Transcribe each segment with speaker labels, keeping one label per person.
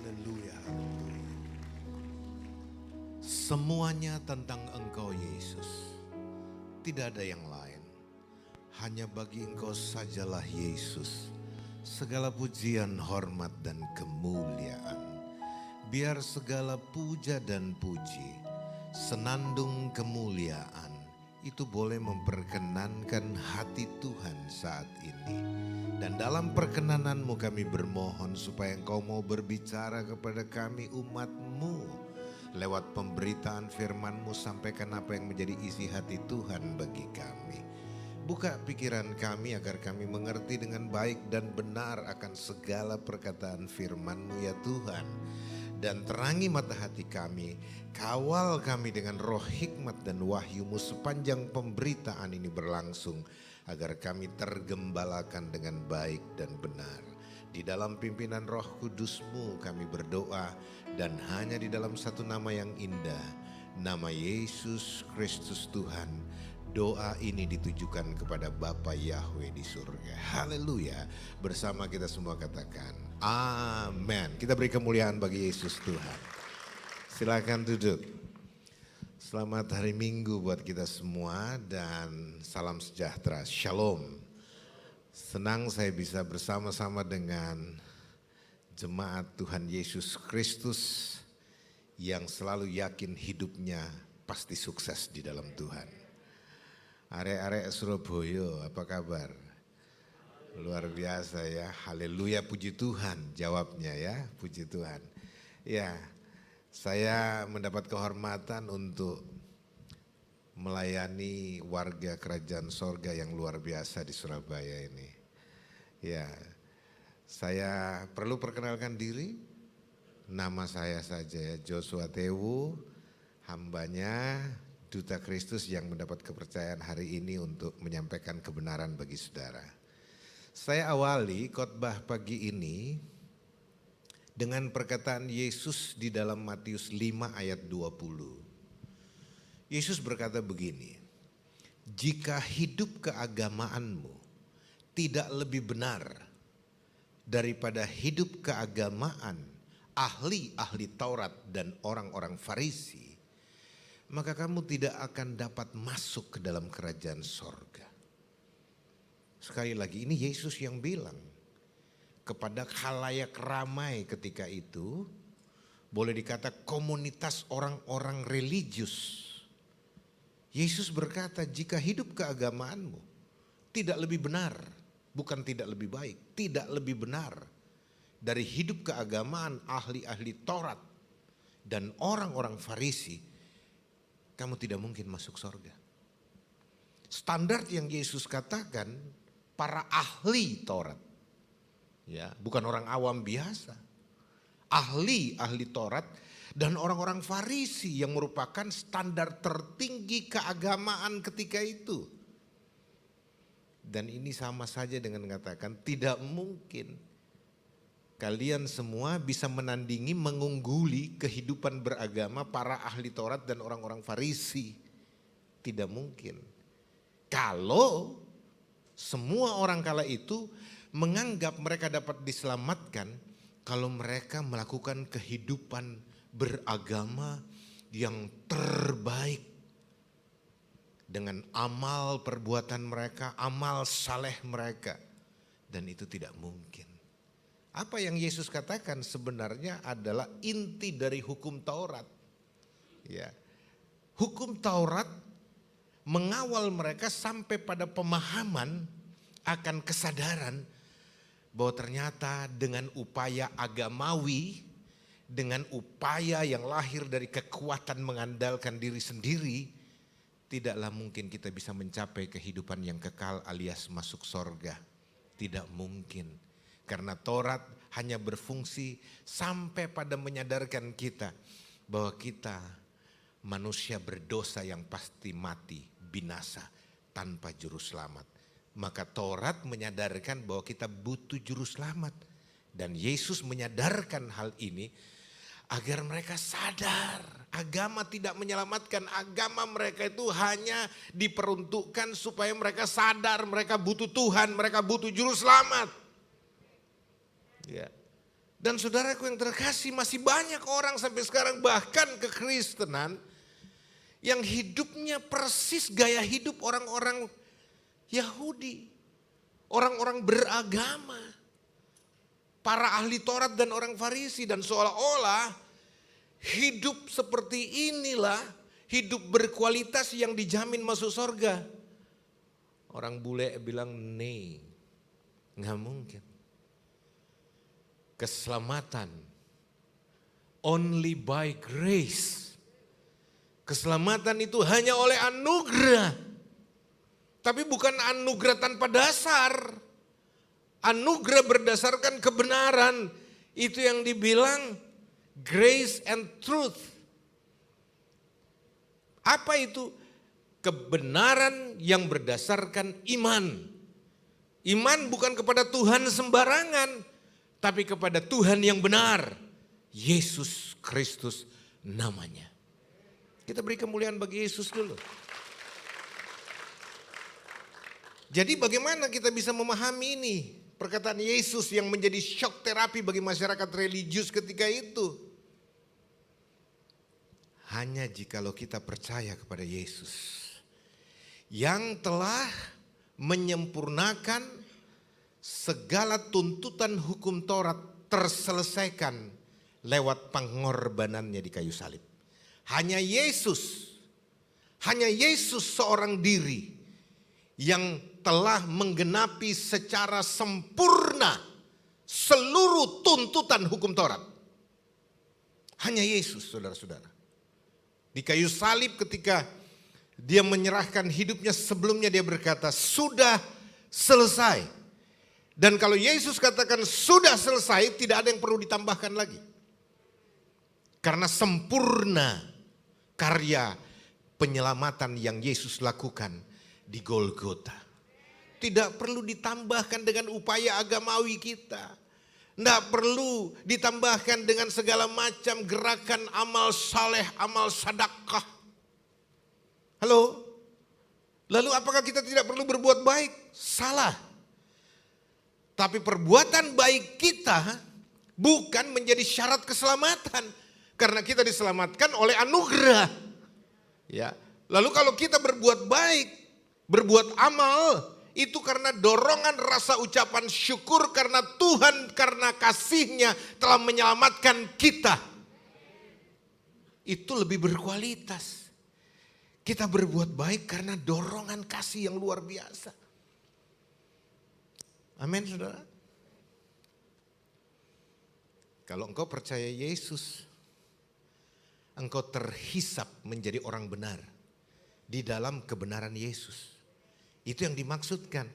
Speaker 1: Haleluya, haleluya. Semuanya tentang Engkau Yesus. Tidak ada yang lain. Hanya bagi Engkau sajalah Yesus. Segala pujian, hormat dan kemuliaan. Biar segala puja dan puji, senandung kemuliaan, itu boleh memperkenankan hati Tuhan saat ini. Dan dalam perkenananmu kami bermohon supaya Engkau mau berbicara kepada kami umat-Mu. Lewat pemberitaan firman-Mu sampaikan apa yang menjadi isi hati Tuhan bagi kami. Buka pikiran kami agar kami mengerti dengan baik dan benar akan segala perkataan firman-Mu ya Tuhan. Dan terangi mata hati kami, kawal kami dengan roh hikmat dan wahyu-Mu sepanjang pemberitaan ini berlangsung. Agar kami tergembalakan dengan baik dan benar. Di dalam pimpinan Roh Kudus-Mu kami berdoa dan hanya di dalam satu nama yang indah, nama Yesus Kristus Tuhan. Doa ini ditujukan kepada Bapa Yahweh di surga. Haleluya. Bersama kita semua katakan amin. Kita beri kemuliaan bagi Yesus Tuhan. Silakan duduk. Selamat hari Minggu buat kita semua dan salam sejahtera, shalom. Senang saya bisa bersama-sama dengan jemaat Tuhan Yesus Kristus yang selalu yakin hidupnya pasti sukses di dalam Tuhan. Arek-arek Surabaya, apa kabar? Luar biasa ya, haleluya, puji Tuhan jawabnya ya, puji Tuhan. Ya. Saya mendapat kehormatan untuk melayani warga kerajaan sorga yang luar biasa di Surabaya ini. Ya, saya perlu perkenalkan diri. Nama saya saja ya, Joshua Tewu, hambanya Duta Kristus yang mendapat kepercayaan hari ini untuk menyampaikan kebenaran bagi saudara. Saya awali khotbah pagi ini dengan perkataan Yesus di dalam Matius 5 ayat 20. Yesus berkata begini, jika hidup keagamaanmu tidak lebih benar daripada hidup keagamaan ahli-ahli Taurat dan orang-orang Farisi, maka kamu tidak akan dapat masuk ke dalam kerajaan sorga. Sekali lagi ini Yesus yang bilang. Kepada khalayak ramai ketika itu, boleh dikata komunitas orang-orang religius. Yesus berkata jika hidup keagamaanmu tidak lebih benar, bukan tidak lebih baik, tidak lebih benar dari hidup keagamaan ahli-ahli Taurat dan orang-orang Farisi, kamu tidak mungkin masuk surga. Standar yang Yesus katakan para ahli Taurat. Ya, bukan orang awam biasa. Ahli Taurat dan orang-orang Farisi yang merupakan standar tertinggi keagamaan ketika itu. Dan ini sama saja dengan mengatakan tidak mungkin kalian semua bisa menandingi, mengungguli kehidupan beragama para ahli Taurat dan orang-orang Farisi. Tidak mungkin. Kalau semua orang kala itu menganggap mereka dapat diselamatkan kalau mereka melakukan kehidupan beragama yang terbaik. Dengan amal perbuatan mereka, amal saleh mereka. Dan itu tidak mungkin. Apa yang Yesus katakan sebenarnya adalah inti dari hukum Taurat. Ya. Hukum Taurat mengawal mereka sampai pada pemahaman akan kesadaran bahwa ternyata dengan upaya agamawi, dengan upaya yang lahir dari kekuatan mengandalkan diri sendiri, tidaklah mungkin kita bisa mencapai kehidupan yang kekal alias masuk sorga. Tidak mungkin. Karena Taurat hanya berfungsi sampai pada menyadarkan kita bahwa kita manusia berdosa yang pasti mati, binasa tanpa juru selamat. Maka Taurat menyadarkan bahwa kita butuh juru selamat. Dan Yesus menyadarkan hal ini agar mereka sadar. Agama tidak menyelamatkan, agama mereka itu hanya diperuntukkan supaya mereka sadar mereka butuh Tuhan, mereka butuh juru selamat. Ya. Dan saudaraku yang terkasih, masih banyak orang sampai sekarang bahkan kekristenan yang hidupnya persis gaya hidup orang-orang Yahudi. Orang-orang beragama. Para ahli Taurat dan orang Farisi, dan seolah-olah hidup seperti inilah hidup berkualitas yang dijamin masuk surga. Orang bule bilang, "Nih, nggak mungkin. Keselamatan only by grace. Keselamatan itu hanya oleh anugerah. Tapi bukan anugerah tanpa dasar. Anugerah berdasarkan kebenaran. Itu yang dibilang grace and truth. Apa itu? Kebenaran yang berdasarkan iman. Iman bukan kepada Tuhan sembarangan, tapi kepada Tuhan yang benar, Yesus Kristus namanya. Kita beri kemuliaan bagi Yesus dulu. Jadi bagaimana kita bisa memahami ini? Perkataan Yesus yang menjadi shock terapi bagi masyarakat religius ketika itu. Hanya jikalau kita percaya kepada Yesus yang telah menyempurnakan segala tuntutan hukum Taurat terselesaikan lewat pengorbanannya di kayu salib. Hanya Yesus seorang diri yang telah menggenapi secara sempurna seluruh tuntutan hukum Taurat. Hanya Yesus, saudara-saudara. Di kayu salib ketika dia menyerahkan hidupnya, sebelumnya dia berkata, "Sudah selesai." Dan kalau Yesus katakan sudah selesai, tidak ada yang perlu ditambahkan lagi. Karena sempurna karya penyelamatan yang Yesus lakukan di Golgota. Tidak perlu ditambahkan dengan upaya agamawi kita. Tidak perlu ditambahkan dengan segala macam gerakan amal saleh, amal sedekah. Halo? Lalu apakah kita tidak perlu berbuat baik? Salah. Tapi perbuatan baik kita bukan menjadi syarat keselamatan. Karena kita diselamatkan oleh anugerah. Ya. Lalu kalau kita berbuat baik, berbuat amal, itu karena dorongan rasa ucapan syukur karena Tuhan, karena kasih-Nya telah menyelamatkan kita. Itu lebih berkualitas. Kita berbuat baik karena dorongan kasih yang luar biasa. Amin, saudara. Kalau engkau percaya Yesus, engkau terhisap menjadi orang benar di dalam kebenaran Yesus. Itu yang dimaksudkan.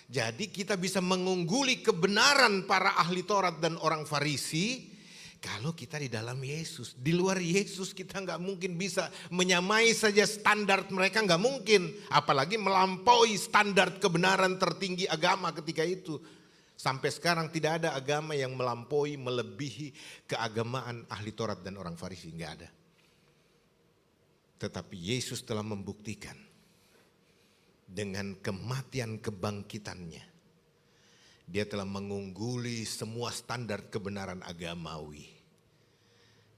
Speaker 1: Jadi kita bisa mengungguli kebenaran para ahli Taurat dan orang Farisi kalau kita di dalam Yesus. Di luar Yesus kita nggak mungkin bisa menyamai saja standar mereka, nggak mungkin. Apalagi melampaui standar kebenaran tertinggi agama ketika itu. Sampai sekarang tidak ada agama yang melampaui, melebihi keagamaan ahli Taurat dan orang Farisi, nggak ada. Tetapi Yesus telah membuktikan dengan kematian kebangkitannya. Dia telah mengungguli semua standar kebenaran agamawi.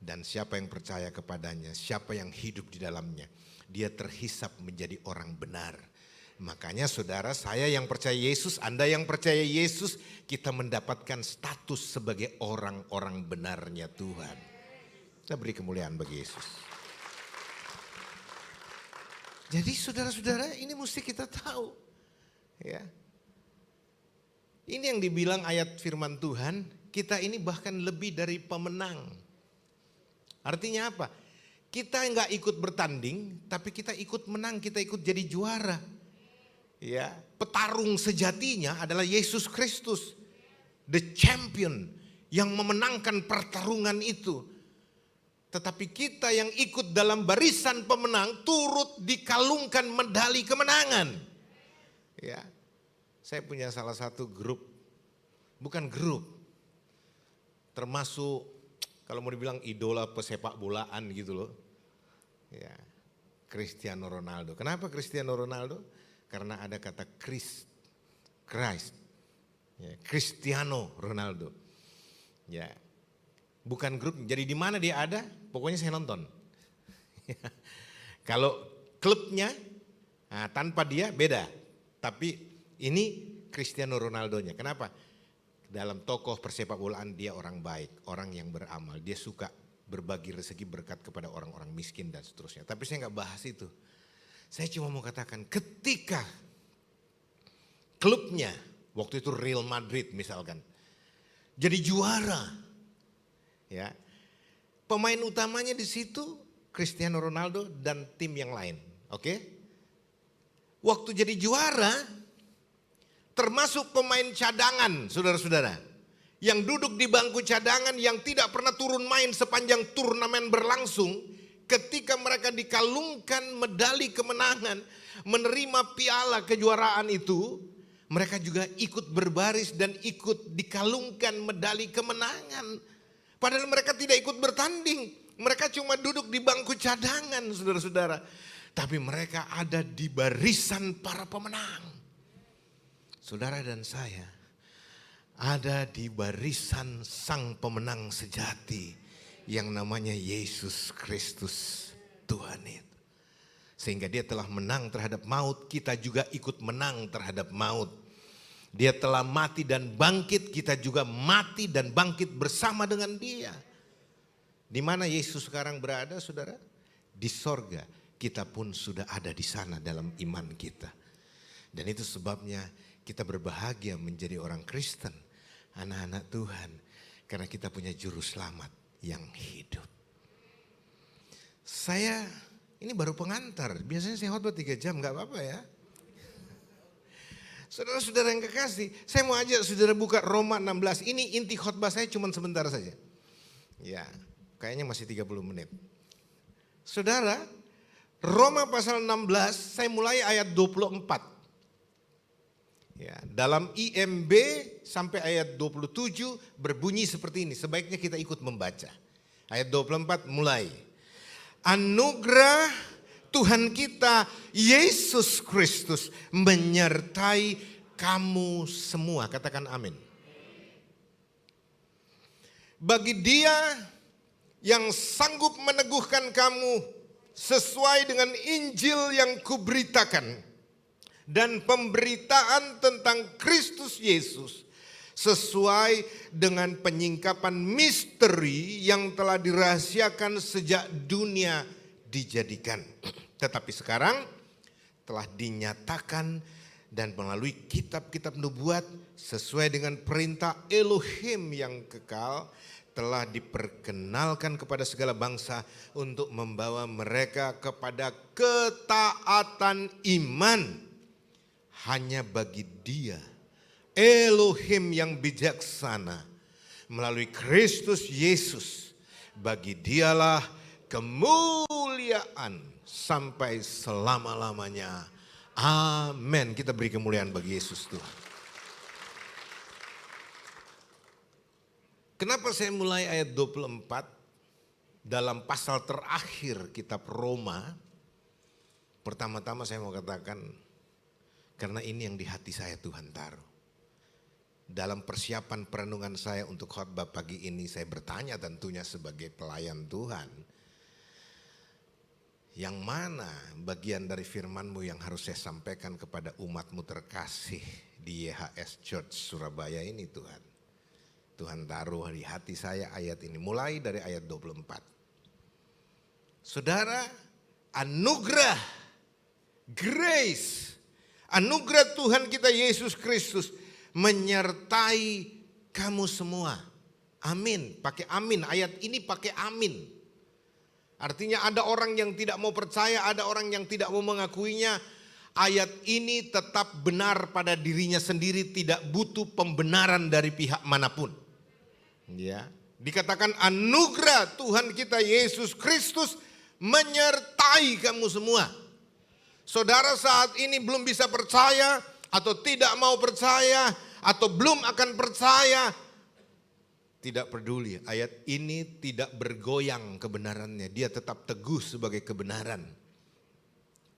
Speaker 1: Dan siapa yang percaya kepadanya, siapa yang hidup di dalamnya, dia terhisap menjadi orang benar. Makanya saudara, saya yang percaya Yesus, Anda yang percaya Yesus, kita mendapatkan status sebagai orang-orang benarnya Tuhan. Kita beri kemuliaan bagi Yesus. Jadi saudara-saudara, ini mesti kita tahu. Ya. Ini yang dibilang ayat firman Tuhan, kita ini bahkan lebih dari pemenang. Artinya apa? Kita enggak ikut bertanding, tapi kita ikut menang, kita ikut jadi juara. Ya, petarung sejatinya adalah Yesus Kristus, the champion yang memenangkan pertarungan itu. Tetapi kita yang ikut dalam barisan pemenang turut dikalungkan medali kemenangan. Ya. Saya punya salah satu grup, bukan grup, termasuk kalau mau dibilang idola pesepak bolaan gitu loh. Ya, Cristiano Ronaldo. Kenapa Cristiano Ronaldo? Karena ada kata Christ, ya, Cristiano Ronaldo. Ya, bukan grup. Jadi di mana dia ada, pokoknya saya nonton. Kalau klubnya tanpa dia beda. Tapi ini Cristiano Ronaldo-nya. Kenapa? Dalam tokoh persepak bolaan dia orang baik, orang yang beramal. Dia suka berbagi rezeki berkat kepada orang-orang miskin dan seterusnya. Tapi saya nggak bahas itu. Saya cuma mau katakan ketika klubnya, waktu itu Real Madrid misalkan, jadi juara, ya, pemain utamanya di situ Cristiano Ronaldo dan tim yang lain, oke? Waktu jadi juara, termasuk pemain cadangan, saudara-saudara, yang duduk di bangku cadangan yang tidak pernah turun main sepanjang turnamen berlangsung, ketika mereka dikalungkan medali kemenangan, menerima piala kejuaraan itu, mereka juga ikut berbaris dan ikut dikalungkan medali kemenangan. Padahal mereka tidak ikut bertanding, mereka cuma duduk di bangku cadangan, saudara-saudara. Tapi mereka ada di barisan para pemenang. Saudara dan saya ada di barisan sang pemenang sejati yang namanya Yesus Kristus Tuhan itu. Sehingga dia telah menang terhadap maut, kita juga ikut menang terhadap maut. Dia telah mati dan bangkit, kita juga mati dan bangkit bersama dengan dia. Di mana Yesus sekarang berada, saudara? Di sorga, kita pun sudah ada di sana dalam iman kita. Dan itu sebabnya kita berbahagia menjadi orang Kristen, anak-anak Tuhan, karena kita punya juru selamat yang hidup. Saya ini baru pengantar, biasanya saya khotbah 3 jam, gak apa-apa ya. Saudara-saudara yang kekasih, saya mau ajak saudara buka Roma 16. Ini inti khotbah saya cuma sebentar saja. Ya, kayaknya masih 30 menit. Saudara, Roma pasal 16, saya mulai ayat 24. Ya, dalam IMB sampai ayat 27 berbunyi seperti ini. Sebaiknya kita ikut membaca. Ayat 24 mulai. Anugerah Tuhan kita Yesus Kristus menyertai kamu semua. Katakan amin. Bagi Dia yang sanggup meneguhkan kamu sesuai dengan Injil yang kuberitakan dan pemberitaan tentang Kristus Yesus sesuai dengan penyingkapan misteri yang telah dirahasiakan sejak dunia dijadikan. Tetapi sekarang telah dinyatakan dan melalui kitab-kitab nubuat sesuai dengan perintah Elohim yang kekal telah diperkenalkan kepada segala bangsa untuk membawa mereka kepada ketaatan iman hanya bagi Dia Elohim yang bijaksana melalui Kristus Yesus. Bagi Dialah kemuliaan sampai selama-lamanya. Amin. Kita beri kemuliaan bagi Yesus Tuhan. Kenapa saya mulai ayat 24 dalam pasal terakhir kitab Roma? Pertama-tama saya mau katakan, karena ini yang di hati saya Tuhan taruh. Dalam persiapan perenungan saya untuk khotbah pagi ini, saya bertanya tentunya sebagai pelayan Tuhan, yang mana bagian dari firman-Mu yang harus saya sampaikan kepada umat-Mu terkasih di YHS Church Surabaya ini Tuhan. Tuhan taruh di hati saya ayat ini, mulai dari ayat 24. Saudara, anugerah, grace, anugerah Tuhan kita Yesus Kristus menyertai kamu semua. Amin, pakai amin, ayat ini pakai amin. Artinya ada orang yang tidak mau percaya, ada orang yang tidak mau mengakuinya. Ayat ini tetap benar pada dirinya sendiri, tidak butuh pembenaran dari pihak manapun. Ya, dikatakan anugerah Tuhan kita Yesus Kristus menyertai kamu semua. Saudara saat ini belum bisa percaya atau tidak mau percaya atau belum akan percaya, tidak peduli, ayat ini tidak bergoyang kebenarannya, dia tetap teguh sebagai kebenaran.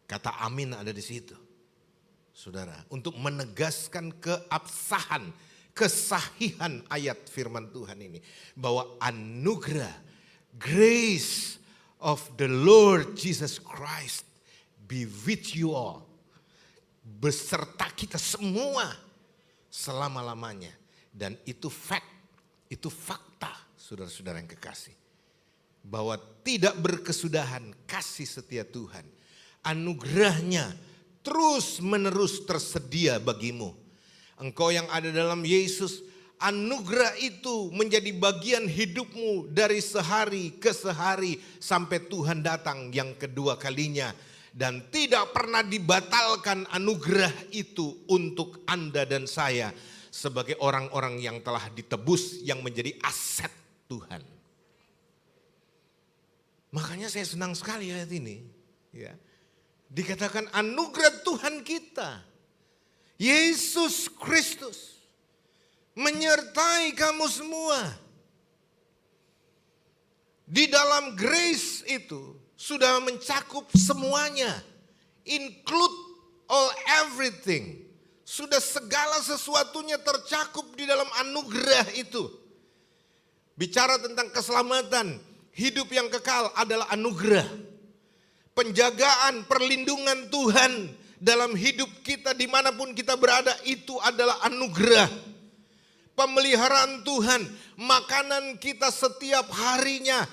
Speaker 1: Kata amin ada di situ. Saudara, untuk menegaskan keabsahan, kesahihan ayat firman Tuhan ini. Bahwa anugerah, grace of the Lord Jesus Christ be with you all. Beserta kita semua selama-lamanya. Dan itu fact, itu fakta saudara-saudara yang kekasih. Bahwa tidak berkesudahan kasih setia Tuhan. Anugerahnya terus menerus tersedia bagimu. Engkau yang ada dalam Yesus, anugerah itu menjadi bagian hidupmu dari sehari ke sehari sampai Tuhan datang yang kedua kalinya. Dan tidak pernah dibatalkan anugerah itu untuk Anda dan saya sebagai orang-orang yang telah ditebus, yang menjadi aset Tuhan. Makanya saya senang sekali ayat ini. Ya. Dikatakan anugerah Tuhan kita, Yesus Kristus, menyertai kamu semua. Di dalam grace itu sudah mencakup semuanya. Include all everything. Sudah segala sesuatunya tercakup di dalam anugerah itu. Bicara tentang keselamatan, hidup yang kekal adalah anugerah. Penjagaan, perlindungan Tuhan dalam hidup kita dimanapun kita berada itu adalah anugerah. Pemeliharaan Tuhan, makanan kita setiap harinya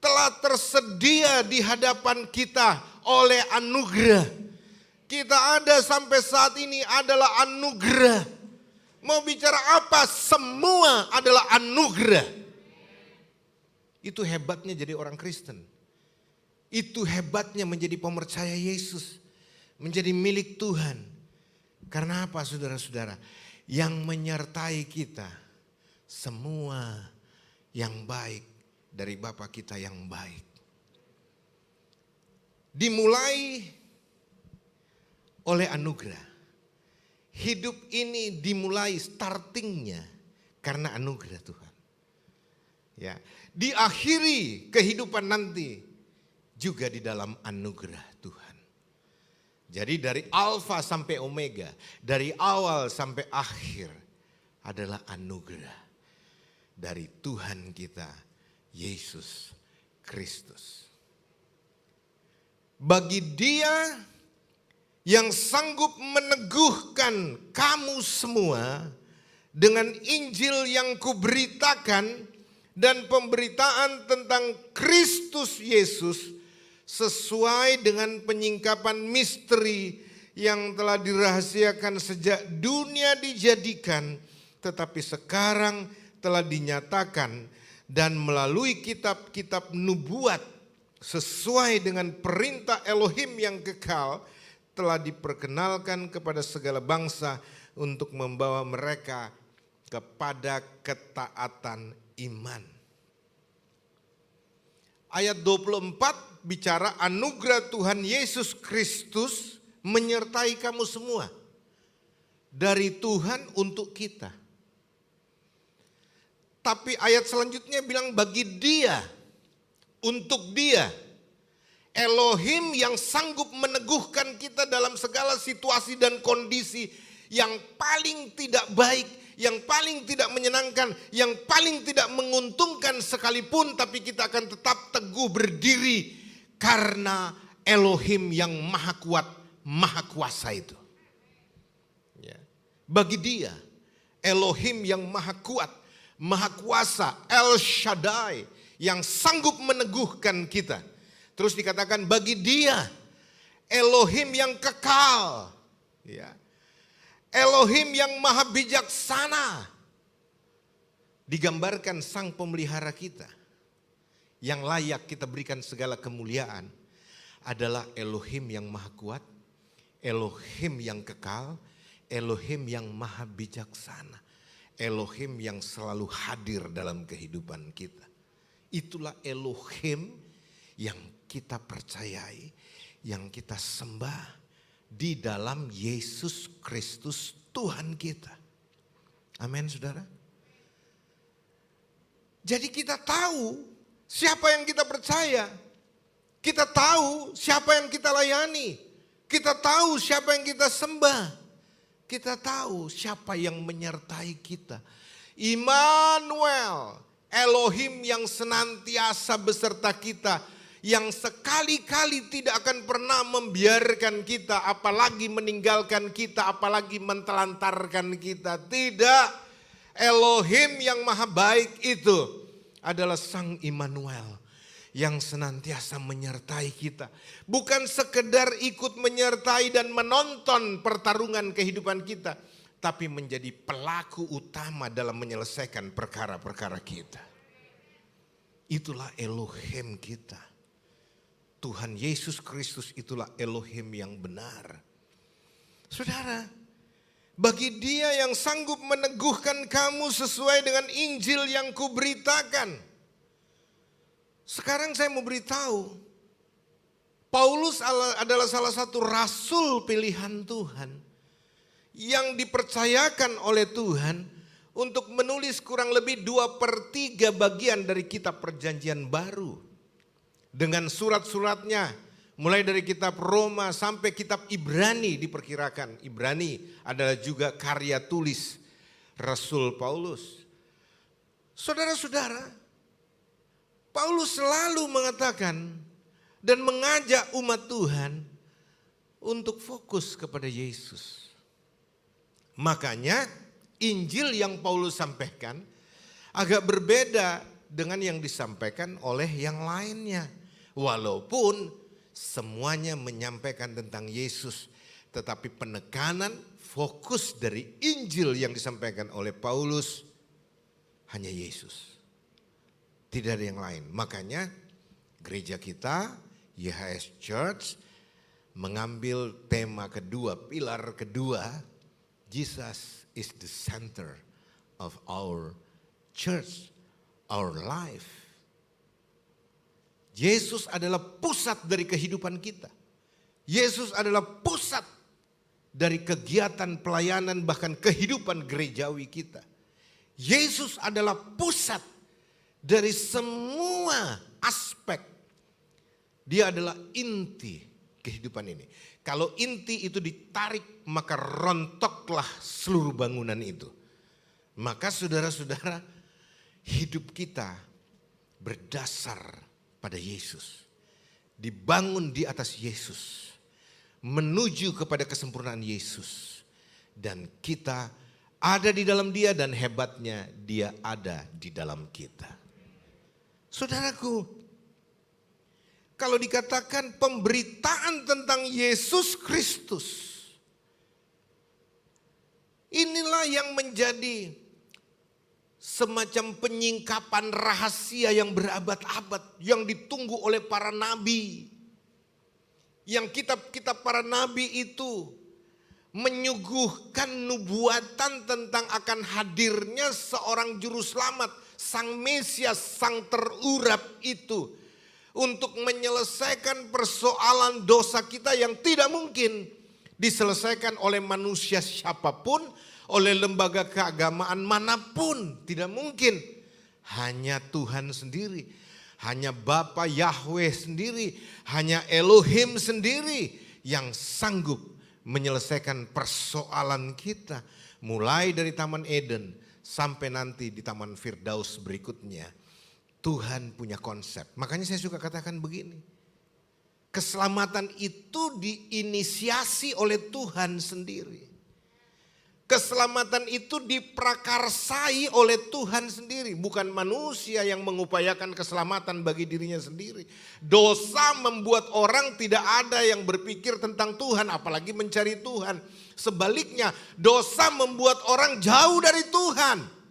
Speaker 1: telah tersedia di hadapan kita oleh anugerah. Kita ada sampai saat ini adalah anugerah. Mau bicara apa? Semua adalah anugerah. Itu hebatnya jadi orang Kristen. Itu hebatnya menjadi pemercaya Yesus. Menjadi milik Tuhan. Karena apa saudara-saudara? Yang menyertai kita semua yang baik dari Bapa kita yang baik. Dimulai oleh anugerah. Hidup ini dimulai startingnya karena anugerah Tuhan. Ya, diakhiri kehidupan nanti juga di dalam anugerah Tuhan. Jadi dari alfa sampai omega, dari awal sampai akhir adalah anugerah dari Tuhan kita Yesus Kristus. Bagi Dia yang sanggup meneguhkan kamu semua dengan Injil yang kuberitakan dan pemberitaan tentang Kristus Yesus sesuai dengan penyingkapan misteri yang telah dirahasiakan sejak dunia dijadikan, tetapi sekarang telah dinyatakan dan melalui kitab-kitab nubuat sesuai dengan perintah Elohim yang kekal telah diperkenalkan kepada segala bangsa untuk membawa mereka kepada ketaatan iman. Ayat 24 bicara anugerah Tuhan Yesus Kristus menyertai kamu semua. Dari Tuhan untuk kita. Tapi ayat selanjutnya bilang bagi Dia, untuk Dia. Elohim yang sanggup meneguhkan kita dalam segala situasi dan kondisi yang paling tidak baik, yang paling tidak menyenangkan, yang paling tidak menguntungkan sekalipun, tapi kita akan tetap teguh berdiri karena Elohim yang maha kuat, maha kuasa itu. Ya. Bagi Dia, Elohim yang maha kuat, maha kuasa, El Shaddai yang sanggup meneguhkan kita. Terus dikatakan bagi Dia, Elohim yang kekal, ya. Elohim yang maha bijaksana. Digambarkan sang pemelihara kita, yang layak kita berikan segala kemuliaan, adalah Elohim yang maha kuat, Elohim yang kekal, Elohim yang maha bijaksana, Elohim yang selalu hadir dalam kehidupan kita. Itulah Elohim yang kita percayai, yang kita sembah di dalam Yesus Kristus Tuhan kita. Amin saudara. Jadi kita tahu siapa yang kita percaya. Kita tahu siapa yang kita layani. Kita tahu siapa yang kita sembah. Kita tahu siapa yang menyertai kita. Immanuel, Elohim yang senantiasa beserta kita, yang sekali-kali tidak akan pernah membiarkan kita, apalagi meninggalkan kita, apalagi mentelantarkan kita. Tidak, Elohim yang maha baik itu adalah Sang Immanuel yang senantiasa menyertai kita. Bukan sekedar ikut menyertai dan menonton pertarungan kehidupan kita, tapi menjadi pelaku utama dalam menyelesaikan perkara-perkara kita. Itulah Elohim kita. Tuhan Yesus Kristus itulah Elohim yang benar. Saudara, bagi Dia yang sanggup meneguhkan kamu sesuai dengan Injil yang kuberitakan. Sekarang saya mau beritahu, Paulus adalah salah satu rasul pilihan Tuhan yang dipercayakan oleh Tuhan untuk menulis kurang lebih 2/3 bagian dari kitab Perjanjian Baru. Dengan surat-suratnya, mulai dari kitab Roma sampai kitab Ibrani diperkirakan. Ibrani adalah juga karya tulis Rasul Paulus. Saudara-saudara, Paulus selalu mengatakan dan mengajak umat Tuhan untuk fokus kepada Yesus. Makanya Injil yang Paulus sampaikan agak berbeda dengan yang disampaikan oleh yang lainnya. Walaupun semuanya menyampaikan tentang Yesus, tetapi penekanan fokus dari Injil yang disampaikan oleh Paulus hanya Yesus. Tidak ada yang lain. Makanya gereja kita, YHS Church, mengambil tema kedua, pilar kedua, Jesus is the center of our church, our life. Yesus adalah pusat dari kehidupan kita. Yesus adalah pusat dari kegiatan pelayanan bahkan kehidupan gerejawi kita. Yesus adalah pusat dari semua aspek. Dia adalah inti kehidupan ini. Kalau inti itu ditarik, maka rontoklah seluruh bangunan itu. Maka saudara-saudara, hidup kita berdasar pada Yesus. Dibangun di atas Yesus. Menuju kepada kesempurnaan Yesus. Dan kita ada di dalam Dia, dan hebatnya Dia ada di dalam kita. Saudaraku, kalau dikatakan pemberitaan tentang Yesus Kristus, inilah yang menjadi semacam penyingkapan rahasia yang berabad-abad, yang ditunggu oleh para nabi. Yang kitab-kitab para nabi itu menyuguhkan nubuatan tentang akan hadirnya seorang juru selamat, Sang Mesias, Sang terurap itu, untuk menyelesaikan persoalan dosa kita yang tidak mungkin diselesaikan oleh manusia siapapun, oleh lembaga keagamaan manapun. Tidak mungkin. Hanya Tuhan sendiri, hanya Bapa Yahweh sendiri, hanya Elohim sendiri yang sanggup menyelesaikan persoalan kita. Mulai dari Taman Eden sampai nanti di Taman Firdaus berikutnya. Tuhan punya konsep. Makanya saya suka katakan begini. Keselamatan itu diinisiasi oleh Tuhan sendiri. Keselamatan itu diprakarsai oleh Tuhan sendiri. Bukan manusia yang mengupayakan keselamatan bagi dirinya sendiri. Dosa membuat orang tidak ada yang berpikir tentang Tuhan, apalagi mencari Tuhan. Sebaliknya, dosa membuat orang jauh dari Tuhan.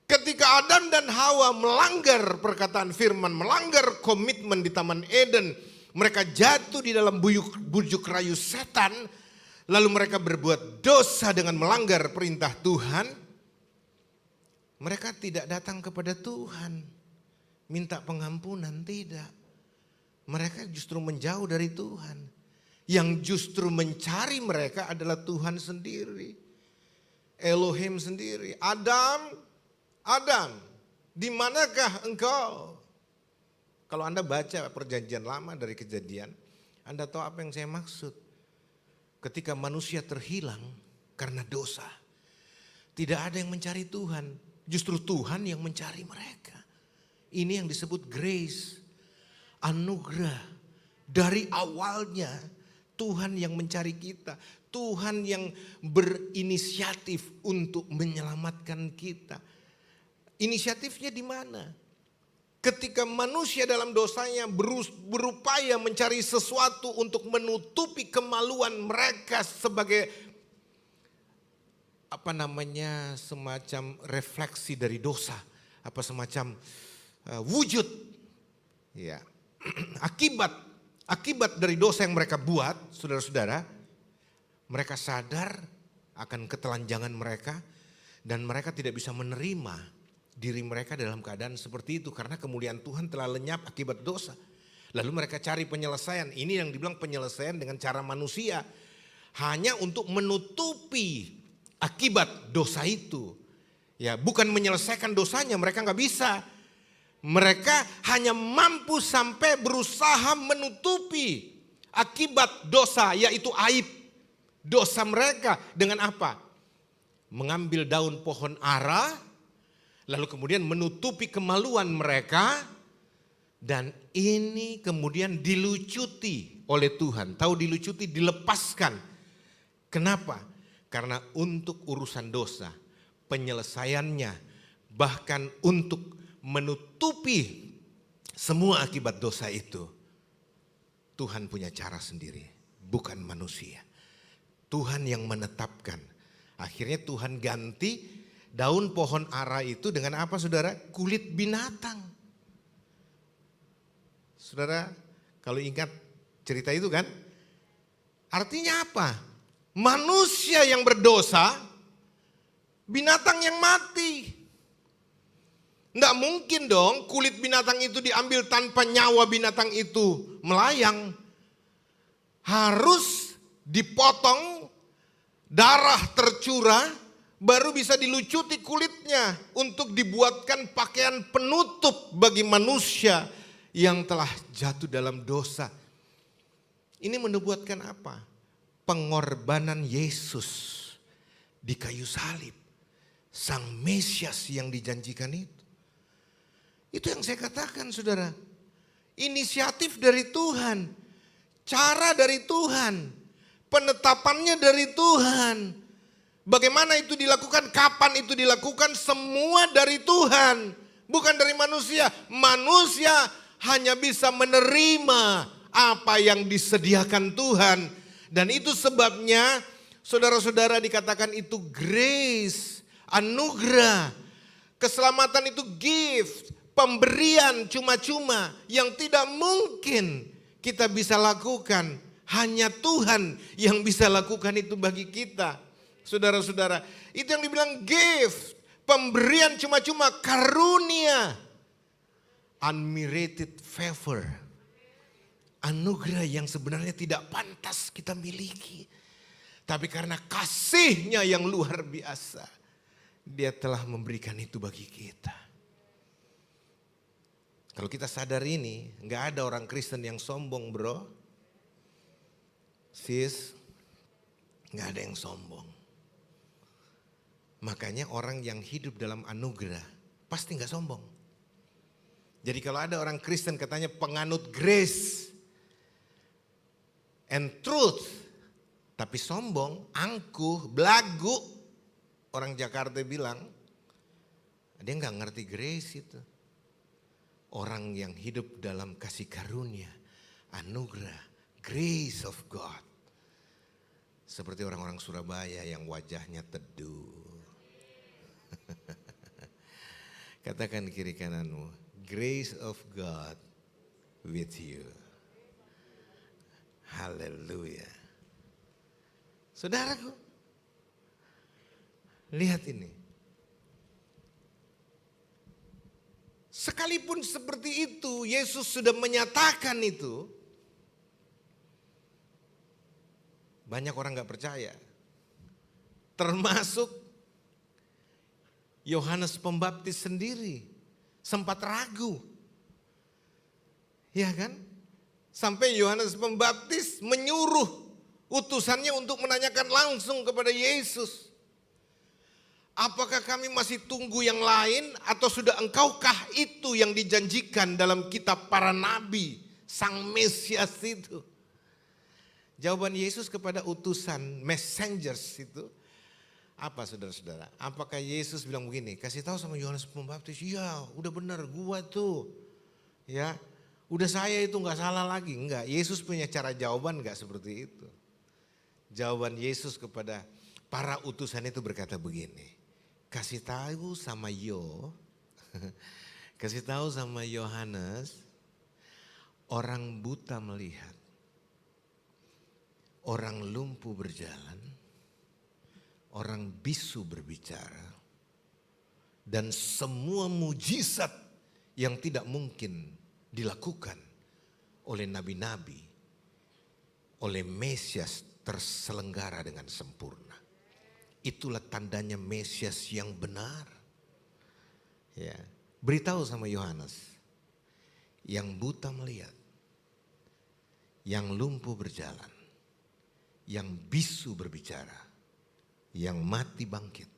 Speaker 1: Ketika Adam dan Hawa melanggar perkataan firman, melanggar komitmen di Taman Eden, mereka jatuh di dalam bujuk rayu setan, lalu mereka berbuat dosa dengan melanggar perintah Tuhan. Mereka tidak datang kepada Tuhan, minta pengampunan, tidak. Mereka justru menjauh dari Tuhan. Yang justru mencari mereka adalah Tuhan sendiri, Elohim sendiri. Adam, di manakah engkau? Kalau Anda baca Perjanjian Lama dari Kejadian, Anda tahu apa yang saya maksud.
Speaker 2: ketika manusia terhilang karena dosa, tidak ada yang mencari Tuhan, justru Tuhan yang mencari mereka. Ini yang disebut grace, anugerah. Dari awalnya Tuhan yang mencari kita, Tuhan yang berinisiatif untuk menyelamatkan kita. Inisiatifnya di mana? Ketika manusia dalam dosanya berupaya mencari sesuatu untuk menutupi kemaluan mereka sebagai semacam refleksi dari dosa, semacam wujud, ya, akibat dari dosa yang mereka buat, saudara-saudara, mereka sadar akan ketelanjangan mereka dan mereka tidak bisa menerima diri mereka dalam keadaan seperti itu karena kemuliaan Tuhan telah lenyap akibat dosa. Lalu mereka cari penyelesaian. Ini yang dibilang penyelesaian dengan cara manusia, hanya untuk menutupi akibat dosa itu. Ya, bukan menyelesaikan dosanya, mereka nggak bisa. Mereka hanya mampu sampai berusaha menutupi akibat dosa, yaitu aib dosa mereka dengan apa? Mengambil daun pohon ara, lalu kemudian menutupi kemaluan mereka, dan ini kemudian dilucuti oleh Tuhan. Tahu dilucuti, dilepaskan. Kenapa? Karena untuk urusan dosa, penyelesaiannya, bahkan untuk menutupi semua akibat dosa itu, Tuhan punya cara sendiri, bukan manusia. Tuhan yang menetapkan. Akhirnya Tuhan ganti daun pohon ara itu dengan apa, saudara? Kulit binatang. Saudara, kalau ingat cerita itu kan, artinya apa? Manusia yang berdosa, binatang yang mati. Nggak mungkin dong kulit binatang itu diambil tanpa nyawa binatang itu melayang. Harus dipotong, darah tercurah, baru bisa dilucuti kulitnya untuk dibuatkan pakaian penutup bagi manusia yang telah jatuh dalam dosa. Ini menubuatkan apa? Pengorbanan Yesus di kayu salib. Sang Mesias yang dijanjikan itu. Itu yang saya katakan, saudara. Inisiatif dari Tuhan. Cara dari Tuhan. Penetapannya dari Tuhan. Bagaimana itu dilakukan, kapan itu dilakukan, semua dari Tuhan. Bukan dari manusia. Manusia hanya bisa menerima apa yang disediakan Tuhan. Dan itu sebabnya saudara-saudara dikatakan itu grace, anugerah. Keselamatan itu gift, pemberian cuma-cuma yang tidak mungkin kita bisa lakukan. Hanya Tuhan yang bisa lakukan itu bagi kita. Saudara-saudara, itu yang dibilang gift, pemberian cuma-cuma, karunia. Unmerited favor. Anugerah yang sebenarnya tidak pantas kita miliki. Tapi karena kasihnya yang luar biasa, Dia telah memberikan itu bagi kita. Kalau kita sadar ini, gak ada orang Kristen yang sombong, bro. Sis, gak ada yang sombong. Makanya orang yang hidup dalam anugerah pasti gak sombong. Jadi kalau ada orang Kristen katanya penganut grace and truth, tapi sombong, angkuh, belagu, orang Jakarta bilang, dia gak ngerti grace itu. Orang yang hidup dalam kasih karunia, anugerah, grace of God. Seperti orang-orang Surabaya yang wajahnya teduh. Katakan kiri kananmu, grace of God with you. Haleluya. Saudaraku, lihat ini. Sekalipun seperti itu, Yesus sudah menyatakan itu. Banyak orang gak percaya. Termasuk Yohanes Pembaptis sendiri sempat ragu. Ya kan? Sampai Yohanes Pembaptis menyuruh utusannya untuk menanyakan langsung kepada Yesus. Apakah kami masih tunggu yang lain atau sudah engkaukah itu yang dijanjikan dalam kitab para nabi, Sang Mesias itu? Jawaban Yesus kepada utusan messengers itu apa, saudara-saudara? Apakah Yesus bilang begini, kasih tahu sama Yohanes Pembaptis, ya udah benar gua tuh, ya udah saya itu nggak salah lagi. Enggak, Yesus punya cara jawaban nggak seperti itu. Jawaban Yesus kepada para utusan itu berkata begini, kasih tahu sama kasih tahu sama Yohanes, orang buta melihat, orang lumpuh berjalan, orang bisu berbicara, dan semua mujizat yang tidak mungkin dilakukan oleh nabi-nabi, oleh Mesias terselenggara dengan sempurna. Itulah tandanya Mesias yang benar. Ya, beritahu sama Yohanes, yang buta melihat, yang lumpuh berjalan, yang bisu berbicara, yang mati bangkit.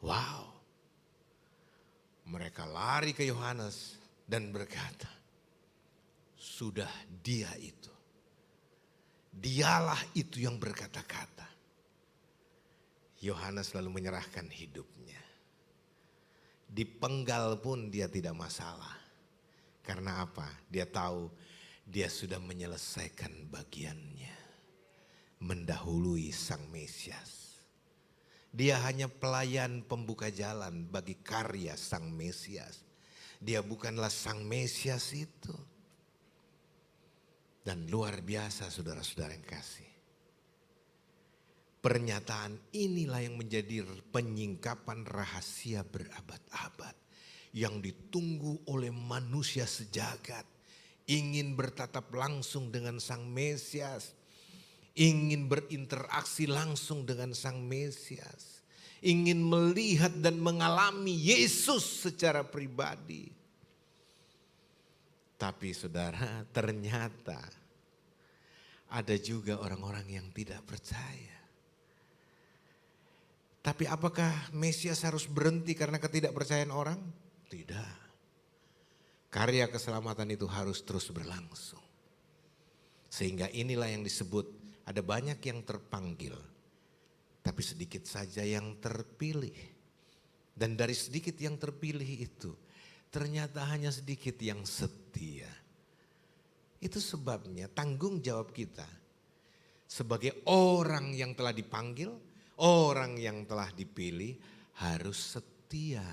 Speaker 2: Wow. Mereka lari ke Yohanes dan berkata, sudah dia itu. Dialah itu yang berkata-kata. Yohanes lalu menyerahkan hidupnya. Dipenggal pun dia tidak masalah. Karena apa? Dia tahu dia sudah menyelesaikan bagiannya. Mendahului Sang Mesias. Dia hanya pelayan pembuka jalan bagi karya Sang Mesias. Dia bukanlah Sang Mesias itu. Dan luar biasa saudara-saudara yang kasih. Pernyataan inilah yang menjadi penyingkapan rahasia berabad-abad. Yang ditunggu oleh manusia sejagat. Ingin bertatap langsung dengan Sang Mesias. Ingin berinteraksi langsung dengan Sang Mesias. Ingin melihat dan mengalami Yesus secara pribadi. Tapi saudara, ternyata ada juga orang-orang yang tidak percaya. Tapi apakah Mesias harus berhenti karena ketidakpercayaan orang? Tidak. Karya keselamatan itu harus terus berlangsung. Sehingga inilah yang disebut ada banyak yang terpanggil. Tapi sedikit saja yang terpilih. Dan dari sedikit yang terpilih itu ternyata hanya sedikit yang setia. Itu sebabnya tanggung jawab kita sebagai orang yang telah dipanggil, orang yang telah dipilih harus setia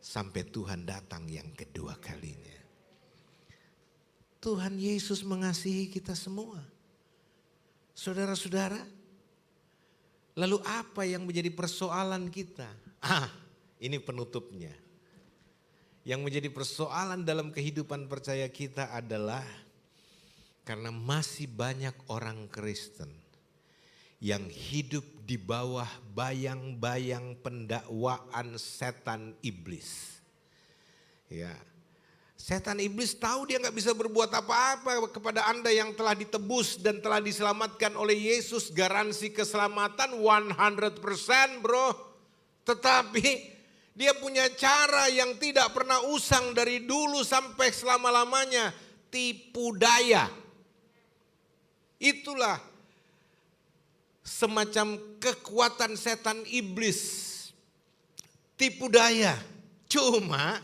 Speaker 2: sampai Tuhan datang yang kedua kalinya. Tuhan Yesus mengasihi kita semua. Saudara-saudara, lalu apa yang menjadi persoalan kita? Ini penutupnya. Yang menjadi persoalan dalam kehidupan percaya kita adalah karena masih banyak orang Kristen yang hidup di bawah bayang-bayang pendakwaan setan iblis. Ya, setan iblis tahu dia nggak bisa berbuat apa-apa kepada Anda yang telah ditebus dan telah diselamatkan oleh Yesus. Garansi keselamatan 100% bro. Tetapi dia punya cara yang tidak pernah usang dari dulu sampai selama-lamanya. Tipu daya. Itulah semacam kekuatan setan iblis. Tipu daya. Cuma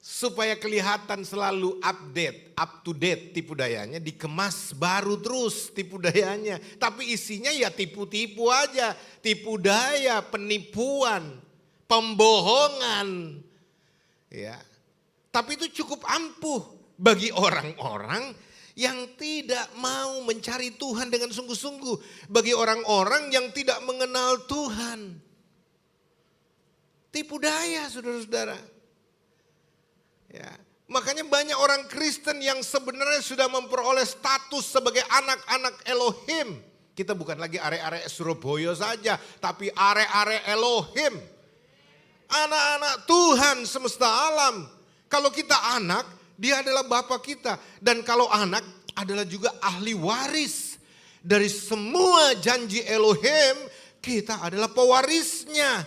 Speaker 2: supaya kelihatan selalu update, up to date tipu dayanya. Dikemas baru terus tipu dayanya. Tapi isinya ya tipu-tipu aja. Tipu daya, penipuan, pembohongan. Ya. Tapi itu cukup ampuh bagi orang-orang yang tidak mau mencari Tuhan dengan sungguh-sungguh. Bagi orang-orang yang tidak mengenal Tuhan. Tipu daya saudara-saudara. Ya, makanya banyak orang Kristen yang sebenarnya sudah memperoleh status sebagai anak-anak Elohim. Kita bukan lagi are-are Surabaya saja, tapi are-are Elohim. Anak-anak Tuhan semesta alam. Kalau kita anak, dia adalah Bapa kita. Dan kalau anak, adalah juga ahli waris dari semua janji Elohim. Kita adalah pewarisnya.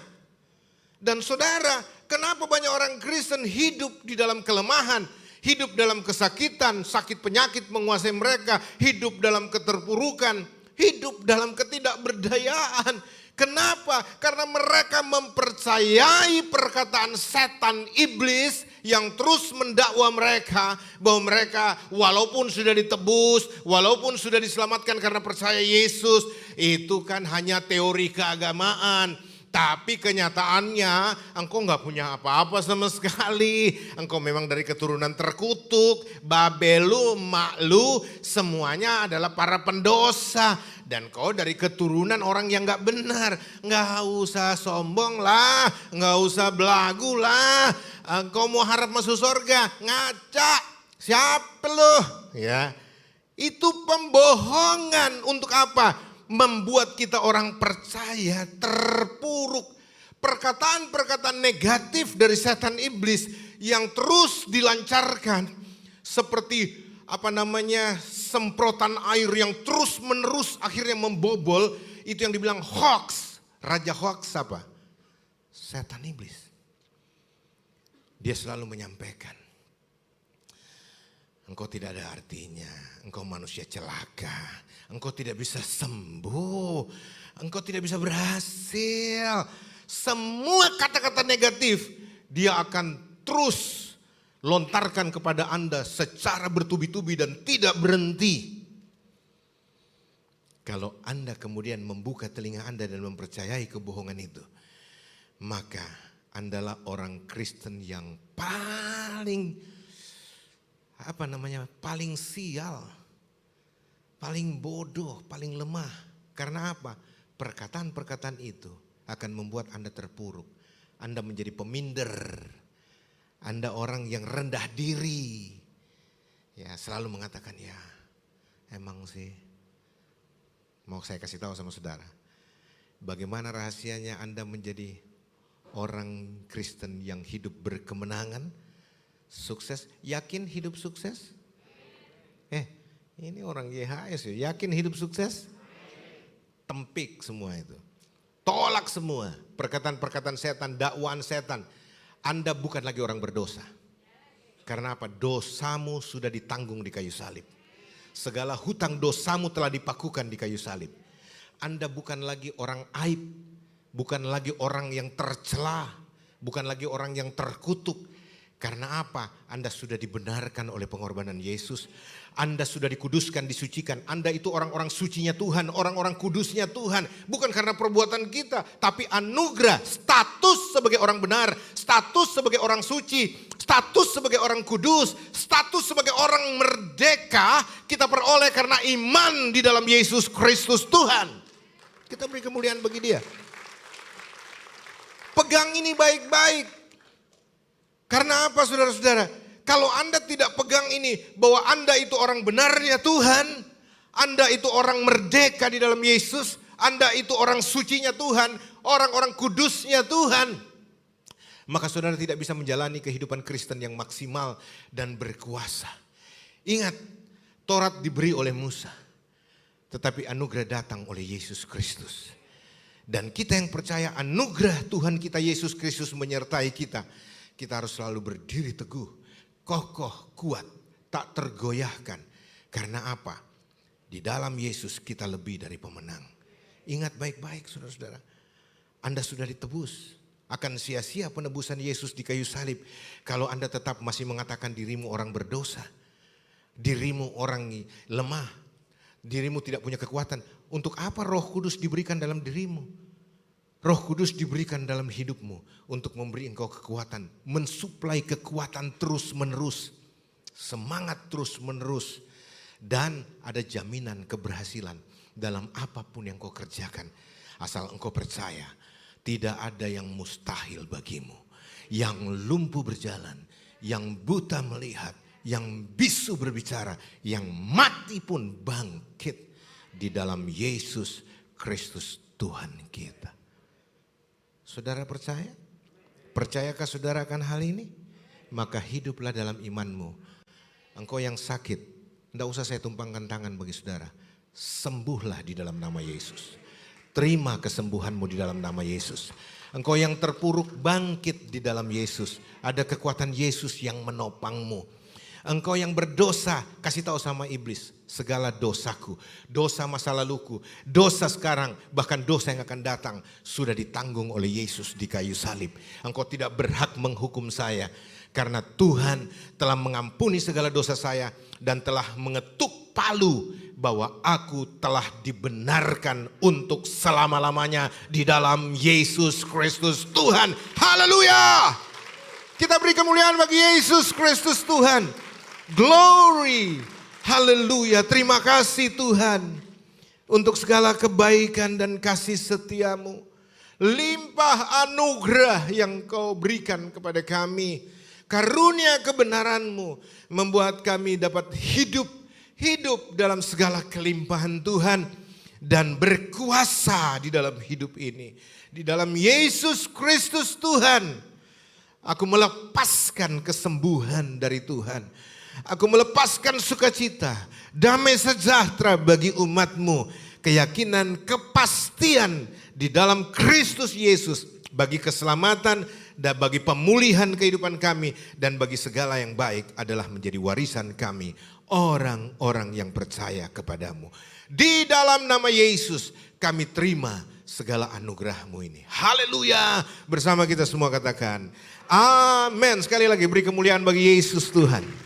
Speaker 2: Dan saudara, kenapa banyak orang Kristen hidup di dalam kelemahan, hidup dalam kesakitan, sakit penyakit menguasai mereka, hidup dalam keterpurukan, hidup dalam ketidakberdayaan. Kenapa? Karena mereka mempercayai perkataan setan iblis yang terus mendakwa mereka bahwa mereka walaupun sudah ditebus, walaupun sudah diselamatkan karena percaya Yesus, itu kan hanya teori keagamaan. Tapi kenyataannya engkau gak punya apa-apa sama sekali. Engkau memang dari keturunan terkutuk. Babelu, emak lu semuanya adalah para pendosa. Dan kau dari keturunan orang yang gak benar. Gak usah sombong lah. Gak usah belagu lah. Engkau mau harap masuk surga. Ngaca. Siapa lu? Ya. Itu pembohongan. Untuk apa? Membuat kita orang percaya terpuruk. Perkataan-perkataan negatif dari setan iblis yang terus dilancarkan seperti semprotan air yang terus menerus akhirnya membobol. Itu yang dibilang hoax. Raja hoax apa? Setan iblis. Dia selalu menyampaikan, engkau tidak ada artinya, engkau manusia celaka, engkau tidak bisa sembuh, engkau tidak bisa berhasil. Semua kata-kata negatif dia akan terus lontarkan kepada Anda secara bertubi-tubi dan tidak berhenti. Kalau Anda kemudian membuka telinga Anda dan mempercayai kebohongan itu, maka Andalah orang Kristen yang paling paling sial, paling bodoh, paling lemah. Karena apa? Perkataan-perkataan itu akan membuat Anda terpuruk. Anda menjadi peminder. Anda orang yang rendah diri. Ya, selalu mengatakan, ya emang sih. Mau saya kasih tahu sama saudara. Bagaimana rahasianya Anda menjadi orang Kristen yang hidup berkemenangan, sukses? Yakin hidup sukses? Ini orang YHS ya, yakin hidup sukses? Tempik semua itu. Tolak semua perkataan-perkataan setan, dakwaan setan. Anda bukan lagi orang berdosa. Karena apa? Dosamu sudah ditanggung di kayu salib. Segala hutang dosamu telah dipakukan di kayu salib. Anda bukan lagi orang aib, bukan lagi orang yang tercela, bukan lagi orang yang terkutuk. Karena apa? Anda sudah dibenarkan oleh pengorbanan Yesus. Anda sudah dikuduskan, disucikan. Anda itu orang-orang sucinya Tuhan, orang-orang kudusnya Tuhan. Bukan karena perbuatan kita, tapi anugerah, status sebagai orang benar, status sebagai orang suci, status sebagai orang kudus, status sebagai orang merdeka kita peroleh karena iman di dalam Yesus Kristus Tuhan. Kita beri kemuliaan bagi Dia. Pegang ini baik-baik. Karena apa saudara-saudara? Kalau Anda tidak pegang ini bahwa Anda itu orang benarnya Tuhan, Anda itu orang merdeka di dalam Yesus, Anda itu orang sucinya Tuhan, orang-orang kudusnya Tuhan, maka saudara tidak bisa menjalani kehidupan Kristen yang maksimal dan berkuasa. Ingat, Taurat diberi oleh Musa, tetapi anugerah datang oleh Yesus Kristus. Dan kita yang percaya anugerah Tuhan kita Yesus Kristus menyertai kita, kita harus selalu berdiri teguh, kokoh, kuat, tak tergoyahkan. Karena apa? Di dalam Yesus kita lebih dari pemenang. Ingat baik-baik saudara-saudara. Anda sudah ditebus. Akan sia-sia penebusan Yesus di kayu salib kalau Anda tetap masih mengatakan dirimu orang berdosa. Dirimu orang lemah. Dirimu tidak punya kekuatan. Untuk apa Roh Kudus diberikan dalam dirimu? Roh Kudus diberikan dalam hidupmu untuk memberi engkau kekuatan, mensuplai kekuatan terus-menerus, semangat terus-menerus, dan ada jaminan keberhasilan dalam apapun yang kau kerjakan. Asal engkau percaya, tidak ada yang mustahil bagimu. Yang lumpuh berjalan, yang buta melihat, yang bisu berbicara, yang mati pun bangkit di dalam Yesus Kristus Tuhan kita. Saudara percaya? Percayakah saudara akan hal ini? Maka hiduplah dalam imanmu. Engkau yang sakit, Tidak usah saya tumpangkan tangan bagi saudara. Sembuhlah di dalam nama Yesus. Terima kesembuhanmu di dalam nama Yesus. Engkau yang terpuruk bangkit di dalam Yesus. Ada kekuatan Yesus yang menopangmu. Engkau yang berdosa, kasih tahu sama iblis, segala dosaku, dosa masa laluku, dosa sekarang, bahkan dosa yang akan datang sudah ditanggung oleh Yesus di kayu salib. Engkau tidak berhak menghukum saya karena Tuhan telah mengampuni segala dosa saya dan telah mengetuk palu bahwa aku telah dibenarkan untuk selama-lamanya di dalam Yesus Kristus Tuhan. Haleluya! Kita beri kemuliaan bagi Yesus Kristus Tuhan. Glory, haleluya, terima kasih Tuhan untuk segala kebaikan dan kasih setiamu. Limpah anugerah yang kau berikan kepada kami. Karunia kebenaranmu membuat kami dapat hidup dalam segala kelimpahan Tuhan. Dan berkuasa di dalam hidup ini. Di dalam Yesus Kristus Tuhan. Aku melepaskan kesembuhan dari Tuhan. Aku melepaskan sukacita, damai sejahtera bagi umatmu, keyakinan, kepastian di dalam Kristus Yesus bagi keselamatan dan bagi pemulihan kehidupan kami dan bagi segala yang baik adalah menjadi warisan kami, orang-orang yang percaya kepadamu. Di dalam nama Yesus kami terima segala anugerah-Mu ini. Haleluya. Bersama kita semua katakan amin. Sekali lagi beri kemuliaan bagi Yesus Tuhan.